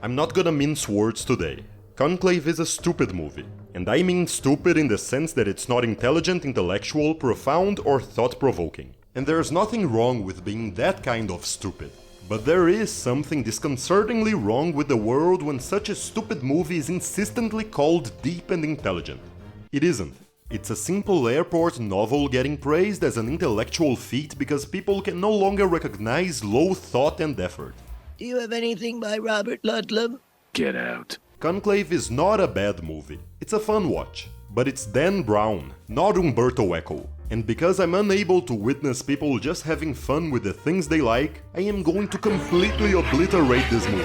I'm not gonna mince words today. Conclave is a stupid movie. And I mean stupid in the sense that it's not intelligent, intellectual, profound, or thought-provoking. And there's nothing wrong with being that kind of stupid. But there is something disconcertingly wrong with the world when such a stupid movie is insistently called deep and intelligent. It isn't. It's a simple airport novel getting praised as an intellectual feat because people can no longer recognize low thought and effort. Do you have anything by Robert Ludlum? Get out. Conclave is not a bad movie. It's a fun watch. But it's Dan Brown, not Umberto Eco. And because I'm unable to witness people just having fun with the things they like, I am going to completely obliterate this movie.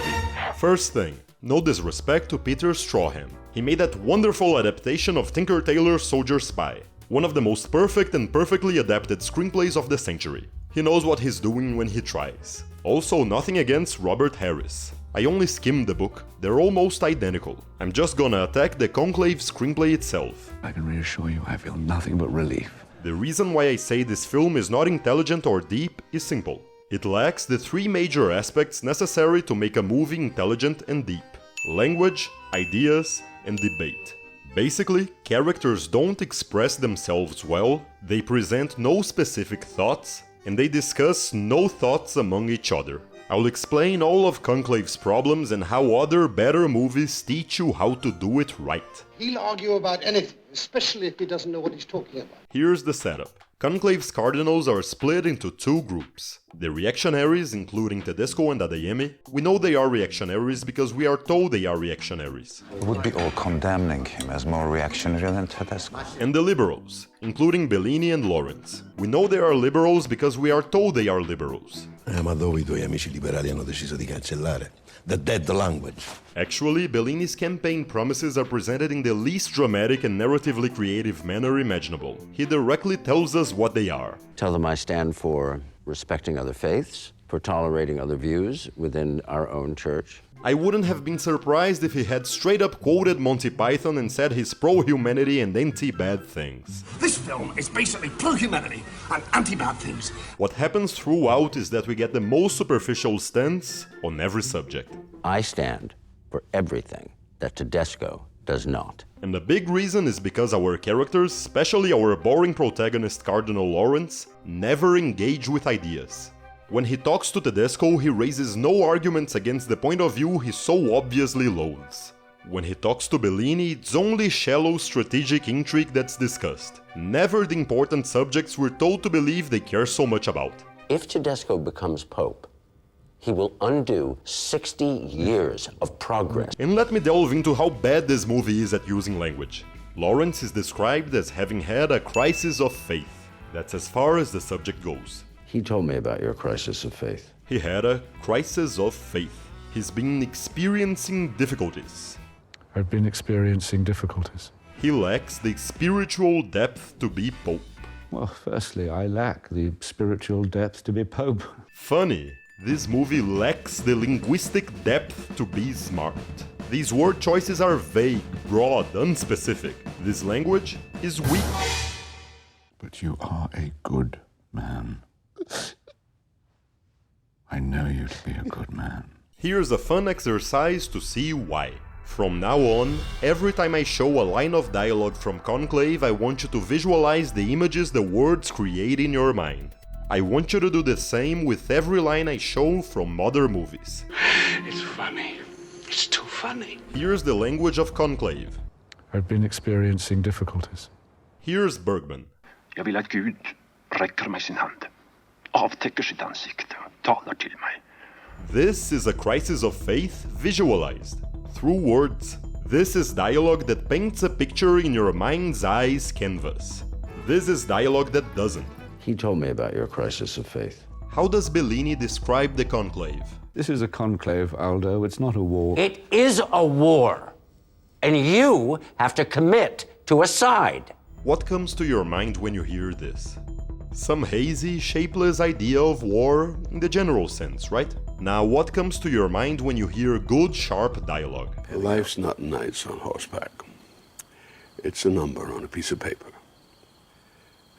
First thing, no disrespect to Peter Straughan. He made that wonderful adaptation of Tinker Tailor Soldier Spy, one of the most perfect and perfectly adapted screenplays of the century. He knows what he's doing when he tries. Also, nothing against Robert Harris. I only skimmed the book, they're almost identical. I'm just gonna attack the Conclave screenplay itself. I can reassure you I feel nothing but relief. The reason why I say this film is not intelligent or deep is simple. It lacks the three major aspects necessary to make a movie intelligent and deep: language, ideas, and debate. Basically, characters don't express themselves well, they present no specific thoughts, and they discuss no thoughts among each other. I'll explain all of Conclave's problems and how other better movies teach you how to do it right. He'll argue about anything, especially if he doesn't know what he's talking about. Here's the setup. Conclave's cardinals are split into two groups. The reactionaries, including Tedesco and Adeyemi. We know they are reactionaries because we are told they are reactionaries. It would be all condemning him as more reactionary than Tedesco. And the liberals, including Bellini and Lawrence. We know they are liberals because we are told they are liberals. Ma dove I tuoi amici liberali hanno deciso di cancellare? The dead language. Actually, Bellini's campaign promises are presented in the least dramatic and narratively creative manner imaginable. He directly tells us what they are. Tell them I stand for respecting other faiths, for tolerating other views within our own church. I wouldn't have been surprised if he had straight up quoted Monty Python and said he's pro-humanity and anti-bad things. This film is basically pro-humanity and anti-bad things. What happens throughout is that we get the most superficial stance on every subject. I stand for everything that Tedesco does not. And the big reason is because our characters, especially our boring protagonist Cardinal Lawrence, never engage with ideas. When he talks to Tedesco, he raises no arguments against the point of view he so obviously loathes. When he talks to Bellini, it's only shallow strategic intrigue that's discussed. Never the important subjects we're told to believe they care so much about. If Tedesco becomes Pope, he will undo 60 years of progress. And let me delve into how bad this movie is at using language. Lawrence is described as having had a crisis of faith. That's as far as the subject goes. He told me about your crisis of faith. He had a crisis of faith. He's been experiencing difficulties. I've been experiencing difficulties. He lacks the spiritual depth to be Pope. Well, firstly, I lack the spiritual depth to be Pope. Funny, this movie lacks the linguistic depth to be smart. These word choices are vague, broad, unspecific. This language is weak. But you are a good man. I know you to be a good man. Here's a fun exercise to see why. From now on, every time I show a line of dialogue from Conclave, I want you to visualize the images the words create in your mind. I want you to do the same with every line I show from other movies. It's funny. It's too funny. Here's the language of Conclave. I've been experiencing difficulties. Here's Bergman. Jag vill att Gud räcker mig sin hand, avtäcker sitt ansikte och talar till mig. This is a crisis of faith visualized through words. This is dialogue that paints a picture in your mind's eye's canvas. This is dialogue that doesn't. He told me about your crisis of faith. How does Bellini describe the conclave? This is a conclave, Aldo. It's not a war. It is a war, and you have to commit to a side. What comes to your mind when you hear this? Some hazy, shapeless idea of war in the general sense, right? Now, what comes to your mind when you hear good, sharp dialogue? Life's not knights on horseback. It's a number on a piece of paper.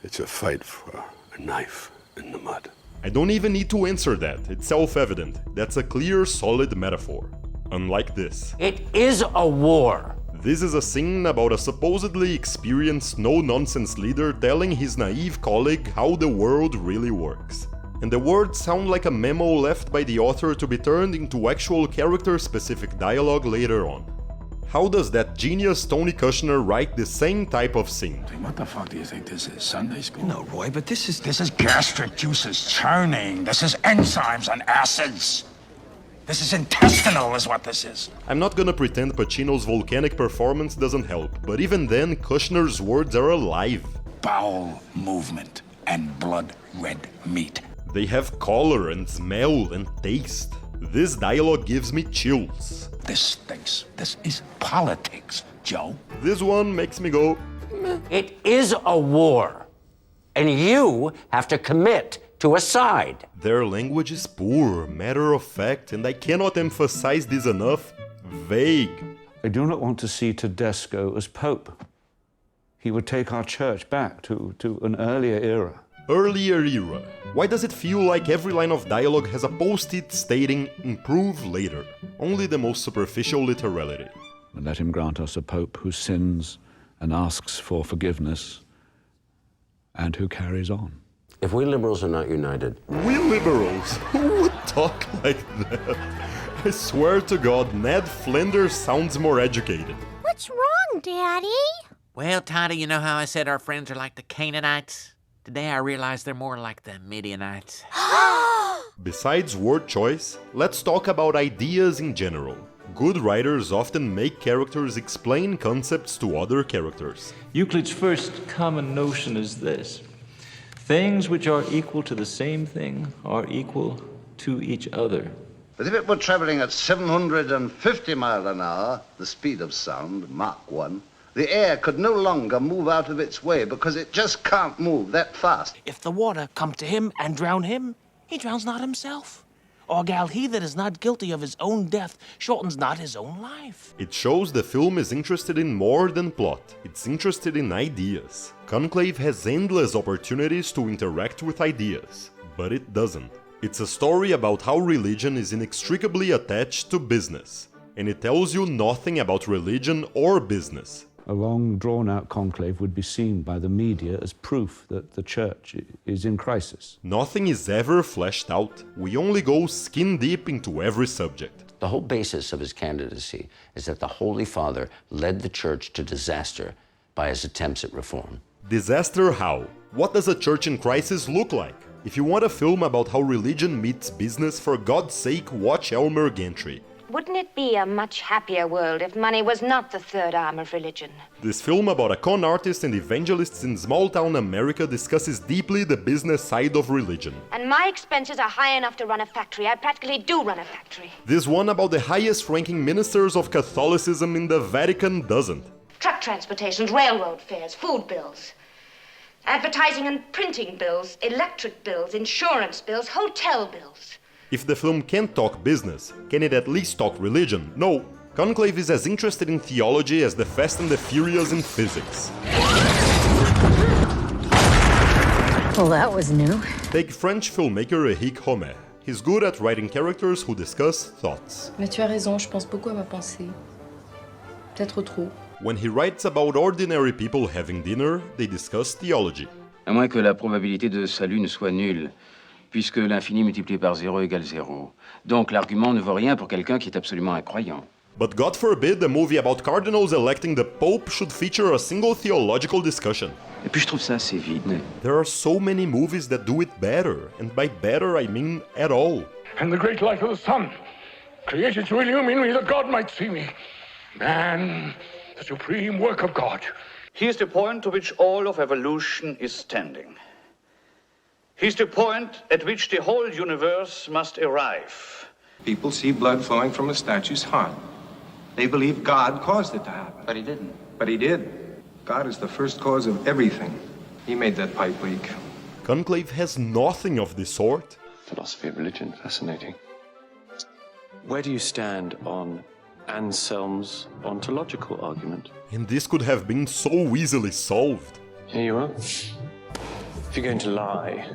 It's a fight for a knife in the mud. I don't even need to answer that, it's self-evident. That's a clear, solid metaphor. Unlike this. It is a war. This is a scene about a supposedly experienced no-nonsense leader telling his naive colleague how the world really works. And the words sound like a memo left by the author to be turned into actual character-specific dialogue later on. How does that genius Tony Kushner write the same type of scene? What the fuck do you think this is, Sunday school? No, Roy, but this is gastric juices churning. This is enzymes and acids. This is intestinal is what this is. I'm not gonna pretend Pacino's volcanic performance doesn't help, but even then, Kushner's words are alive. Bowel movement and blood red meat. They have color and smell and taste. This dialogue gives me chills. This stinks. This is politics, Joe. This one makes me go, meh. It is a war, and you have to commit to a side. Their language is poor, matter-of-fact, and I cannot emphasize this enough, vague. I do not want to see Tedesco as Pope. He would take our church back to an earlier era. Earlier era. Why does it feel like every line of dialogue has a post-it stating, improve later? Only the most superficial literality. Let him grant us a Pope who sins and asks for forgiveness, and who carries on. If we liberals are not united... We liberals? Who would talk like that? I swear to God, Ned Flanders sounds more educated. What's wrong, Daddy? Well, Toddy, you know how I said our friends are like the Canaanites? Today I realize they're more like the Midianites. Besides word choice, let's talk about ideas in general. Good writers often make characters explain concepts to other characters. Euclid's first common notion is this. Things which are equal to the same thing are equal to each other. But if it were traveling at 750 miles an hour, the speed of sound, Mach 1, the air could no longer move out of its way because it just can't move that fast. If the water come to him and drown him, he drowns not himself. Or gal, he that is not guilty of his own death shortens not his own life. It shows the film is interested in more than plot, it's interested in ideas. Conclave has endless opportunities to interact with ideas, but it doesn't. It's a story about how religion is inextricably attached to business, and it tells you nothing about religion or business. A long, drawn-out conclave would be seen by the media as proof that the church is in crisis. Nothing is ever fleshed out. We only go skin-deep into every subject. The whole basis of his candidacy is that the Holy Father led the church to disaster by his attempts at reform. Disaster how? What does a church in crisis look like? If you want a film about how religion meets business, for God's sake, watch Elmer Gantry. Wouldn't it be a much happier world if money was not the third arm of religion? This film about a con artist and evangelists in small-town America discusses deeply the business side of religion. And my expenses are high enough to run a factory. I practically do run a factory. This one about the highest-ranking ministers of Catholicism in the Vatican doesn't. Truck transportations, railroad fares, food bills, advertising and printing bills, electric bills, insurance bills, hotel bills. If the film can't talk business, can it at least talk religion? No. Conclave is as interested in theology as the Fast and the Furious in physics. Well, that was new. Take French filmmaker Éric Rohmer. He's good at writing characters who discuss thoughts. Mais tu as raison, je pense beaucoup à ma pensée. Peut-être trop. When he writes about ordinary people having dinner, they discuss theology. À moins que la probabilité de salut ne soit nulle, puisque l'infini multiplié par 0 égale 0. Donc l'argument ne vaut rien pour quelqu'un qui est absolument incroyant. But God forbid a movie about cardinals electing the Pope should feature a single theological discussion. Et puis je trouve ça assez vide. There are so many movies that do it better, and by better I mean at all. And the great light of the sun, created to illumine me that God might see me. Man, the supreme work of God. He is the point to which all of evolution is tending. He's the point at which the whole universe must arrive. People see blood flowing from a statue's heart. They believe God caused it to happen. But he didn't. But he did. God is the first cause of everything. He made that pipe leak. Conclave has nothing of this sort. Philosophy of religion, fascinating. Where do you stand on Anselm's ontological argument? And this could have been so easily solved. Here you are. If you're going to lie,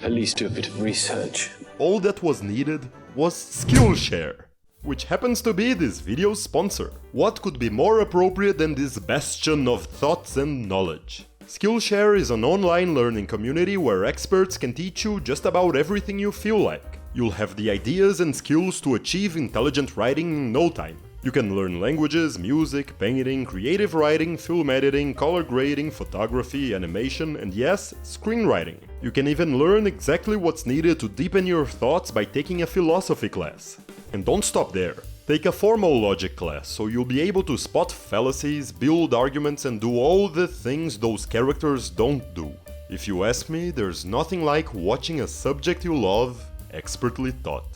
at least do a bit of research. All that was needed was Skillshare. which happens to be this video's sponsor. What could be more appropriate than this bastion of thoughts and knowledge? Skillshare is an online learning community where experts can teach you just about everything you feel like. You'll have the ideas and skills to achieve intelligent writing in no time. You can learn languages, music, painting, creative writing, film editing, color grading, photography, animation, and yes, screenwriting. You can even learn exactly what's needed to deepen your thoughts by taking a philosophy class. And don't stop there. Take a formal logic class so you'll be able to spot fallacies, build arguments, and do all the things those characters don't do. If you ask me, there's nothing like watching a subject you love expertly taught.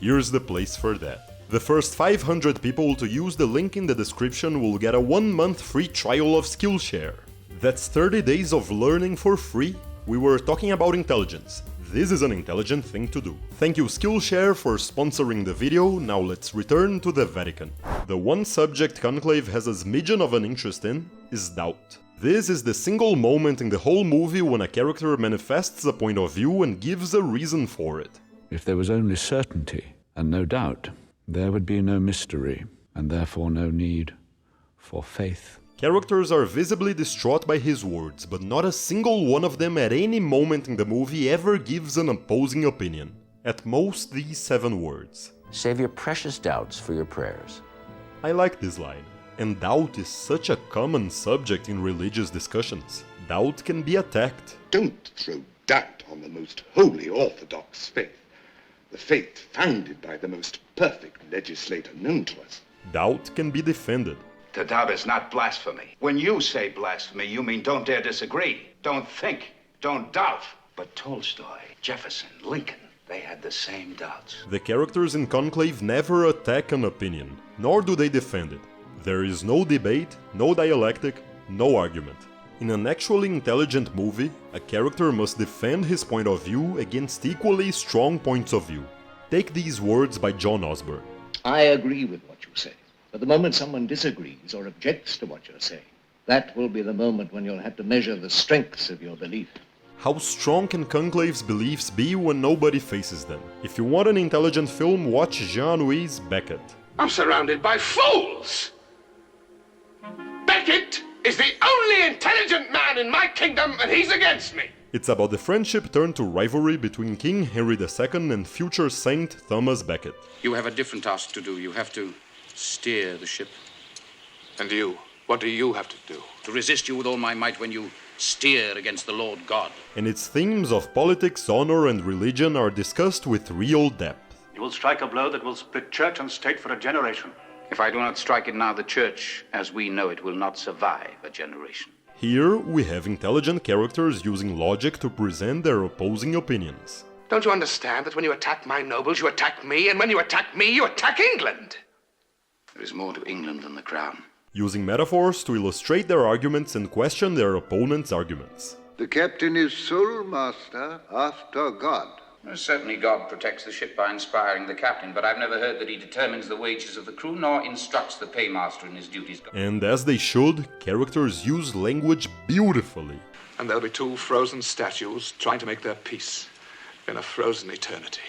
Here's the place for that. The first 500 people to use the link in the description will get a 1-month free trial of Skillshare. That's 30 days of learning for free. We were talking about intelligence. This is an intelligent thing to do. Thank you Skillshare for sponsoring the video. Now let's return to the Vatican. The one subject Conclave has a smidgen of an interest in is doubt. This is the single moment in the whole movie when a character manifests a point of view and gives a reason for it. If there was only certainty and no doubt, there would be no mystery, and therefore no need for faith. Characters are visibly distraught by his words, but not a single one of them at any moment in the movie ever gives an opposing opinion. At most, these 7 words. Save your precious doubts for your prayers. I like this line. And doubt is such a common subject in religious discussions. Doubt can be attacked. Don't throw doubt on the most holy Orthodox faith. The faith founded by the most perfect legislator known to us. Doubt can be defended. To doubt is not blasphemy. When you say blasphemy, you mean don't dare disagree. Don't think. Don't doubt. But Tolstoy, Jefferson, Lincoln, they had the same doubts. The characters in Conclave never attack an opinion, nor do they defend it. There is no debate, no dialectic, no argument. In an actually intelligent movie, a character must defend his point of view against equally strong points of view. Take these words by John Osbourne. I agree with what you say, but the moment someone disagrees or objects to what you're saying, that will be the moment when you'll have to measure the strengths of your belief. How strong can Conclave's beliefs be when nobody faces them? If you want an intelligent film, watch Jean Anouilh's Becket. I'm surrounded by fools! Becket is the only intelligent man in my kingdom, and he's against me! It's about the friendship turned to rivalry between King Henry II and future Saint Thomas Becket. You have a different task to do. You have to steer the ship. And you? What do you have to do? To resist you with all my might when you steer against the Lord God. And its themes of politics, honor, and religion are discussed with real depth. You will strike a blow that will split church and state for a generation. If I do not strike it now, the church, as we know it, will not survive a generation. Here, we have intelligent characters using logic to present their opposing opinions. Don't you understand that when you attack my nobles, you attack me, and when you attack me, you attack England? There is more to England than the crown. Using metaphors to illustrate their arguments and question their opponents' arguments. The captain is sole master after God. Certainly God protects the ship by inspiring the captain, but I've never heard that he determines the wages of the crew nor instructs the paymaster in his duties. And as they should, characters use language beautifully. And there'll be 2 frozen statues trying to make their peace in a frozen eternity.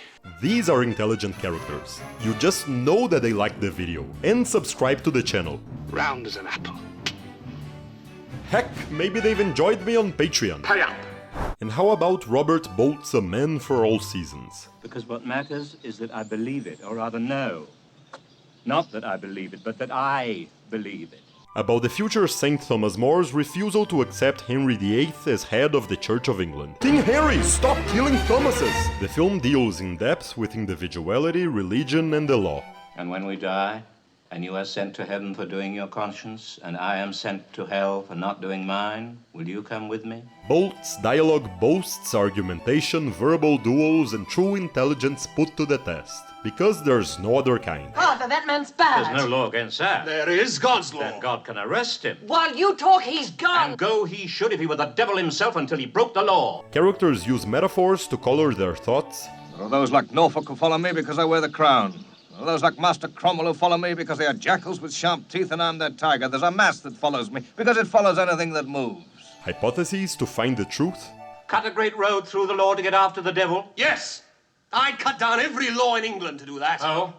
These are intelligent characters. You just know that they like the video and subscribe to the channel. Round as an apple. Heck, maybe they've enjoyed me on Patreon. Pay up! And how about Robert Bolt's A Man for All Seasons? Because what matters is that I believe it, or rather know. Not that I believe it, but that I believe it. About the future St. Thomas More's refusal to accept Henry VIII as head of the Church of England. King Harry, stop killing Thomases! The film deals in depth with individuality, religion, and the law. And when we die, and you are sent to heaven for doing your conscience, and I am sent to hell for not doing mine, will you come with me? Bolt's dialogue boasts argumentation, verbal duels, and true intelligence put to the test, because there's no other kind. Arthur, that man's bad. There's no law against that. There is God's law. Then God can arrest him. While you talk, he's gone. And go he should if he were the devil himself until he broke the law. Characters use metaphors to color their thoughts. There are those like Norfolk who follow me because I wear the crown. There are those like Master Cromwell who follow me because they are jackals with sharp teeth and I'm their tiger. There's a mass that follows me because it follows anything that moves. Hypotheses to find the truth. Cut a great road through the law to get after the devil? Yes! I'd cut down every law in England to do that. Oh?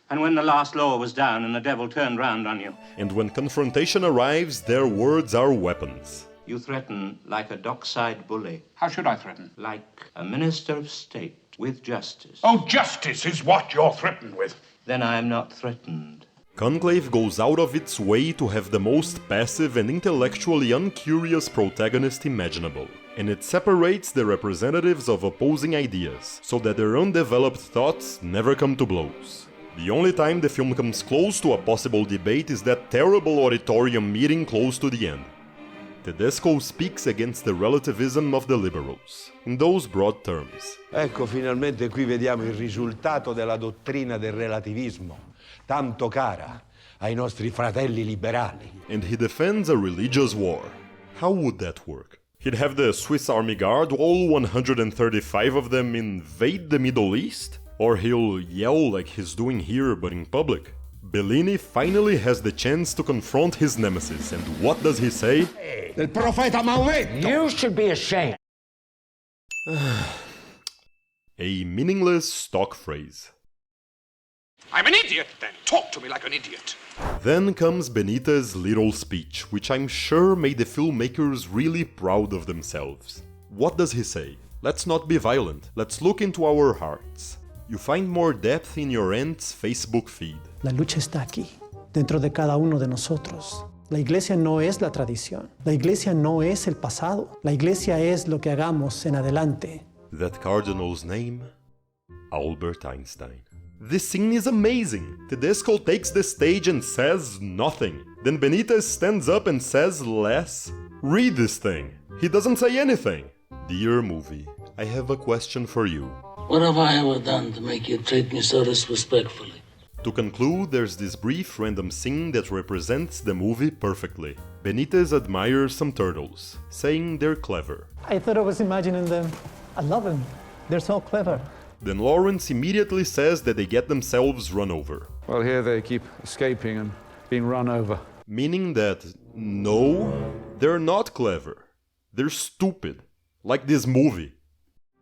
And when the last law was down and the devil turned round on you. And when confrontation arrives, their words are weapons. You threaten like a dockside bully. How should I threaten? Like a minister of state with justice. Oh, justice is what you're threatened with. Then I am not threatened. Conclave goes out of its way to have the most passive and intellectually uncurious protagonist imaginable, and it separates the representatives of opposing ideas, so that their undeveloped thoughts never come to blows. The only time the film comes close to a possible debate is that terrible auditorium meeting close to the end. Tedesco speaks against the relativism of the liberals, in those broad terms. Ecco, finalmente qui vediamo il risultato della dottrina del relativismo, tanto cara ai nostri fratelli liberali. And he defends a religious war. How would that work? He'd have the Swiss Army Guard, all 135 of them, invade the Middle East? Or he'll yell like he's doing here but in public? Bellini finally has the chance to confront his nemesis, and what does he say? Del profeta Maometto! You should be ashamed. A meaningless stock phrase. I'm an idiot, then. Talk to me like an idiot. Then comes Benita's little speech, which I'm sure made the filmmakers really proud of themselves. What does he say? Let's not be violent. Let's look into our hearts. You find more depth in your aunt's Facebook feed. La lucha está aquí, dentro de cada uno de nosotros. La iglesia no es la tradición. La iglesia no es el pasado. La iglesia es lo que hagamos en adelante. That cardinal's name? Albert Einstein. This scene is amazing. Tedesco takes the stage and says nothing. Then Benitez stands up and says less. Read this thing. He doesn't say anything. Dear movie, I have a question for you. What have I ever done to make you treat me so disrespectfully? To conclude, there's this brief random scene that represents the movie perfectly. Benitez admires some turtles, saying they're clever. I thought I was imagining them. I love them. They're so clever. Then Lawrence immediately says that they get themselves run over. Well, here they keep escaping and being run over. Meaning that, no, they're not clever. They're stupid. Like this movie.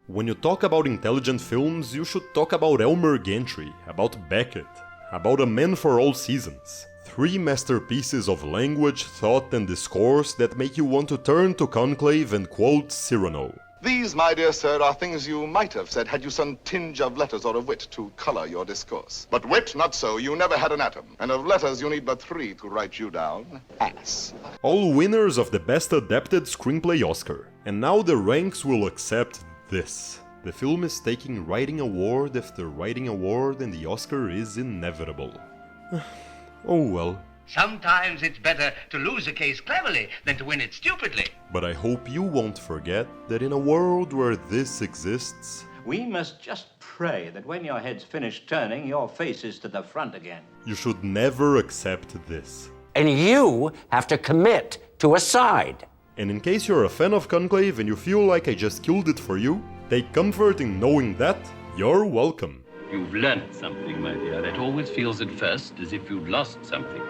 When you talk about intelligent films, you should talk about Elmer Gantry, about Becket, about A Man for All Seasons. 3 masterpieces of language, thought and discourse that make you want to turn to Conclave and quote Cyrano. These, my dear sir, are things you might have said had you some tinge of letters or of wit to color your discourse. But wit, not so. You never had an atom. And of letters, you need but 3 to write you down. Ass. All winners of the Best Adapted Screenplay Oscar. And now the ranks will accept this. The film is taking writing award after writing award and the Oscar is inevitable. Oh well. Sometimes it's better to lose a case cleverly than to win it stupidly. But I hope you won't forget that in a world where this exists, We must just pray that when your head's finished turning, your face is to the front again. you should never accept this. And you have to commit to a side. And in case you're a fan of Conclave and you feel like I just killed it for you, take comfort in knowing that you're welcome. You've learnt something, my dear. It always feels at first as if you'd lost something.